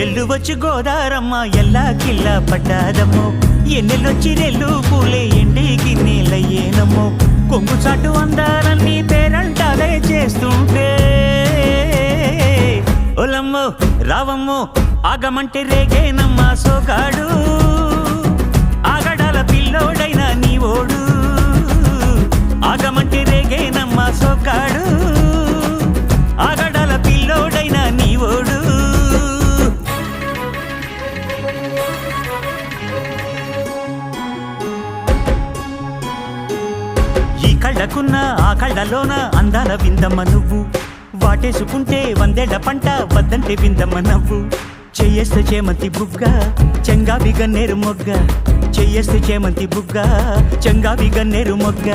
ఎల్లు వచ్చి గోదారమ్మ ఎల్లా కిల్లా పడ్డాదమ్మో ఎన్నెల్లొచ్చి రెల్లు పూలే ఎండికి నీళ్ళయ్యేనమ్మో కొంగు చాటు అందాలన్నీ పేరంటాలే చేస్తుంటే ఒలమ్మో రావమ్మో ఆగమంటే రేగేనమ్మా సోగాడు ఆగడాల పిల్లోడైనా నీ ఓడు ఆగమంటే రేగేనమ్మా సోగాడు ఆగడాల పిల్లోడైనా నీ ఓడు కళ్ళకున్న ఆ కళ్ళలోన అందాల విందమ్మ నువ్వు వాటేసుకుంటే వందేళ్ల పంట వద్దంటే విందమ్మ నవ్వు చెయ్యేస్తే చేమంతి బుగ్గ చెంగావి గన్నేరు మొగ్గ చెయ్యేస్తే చేమంతి బుగ్గ చెంగావి గన్నేరు మొగ్గ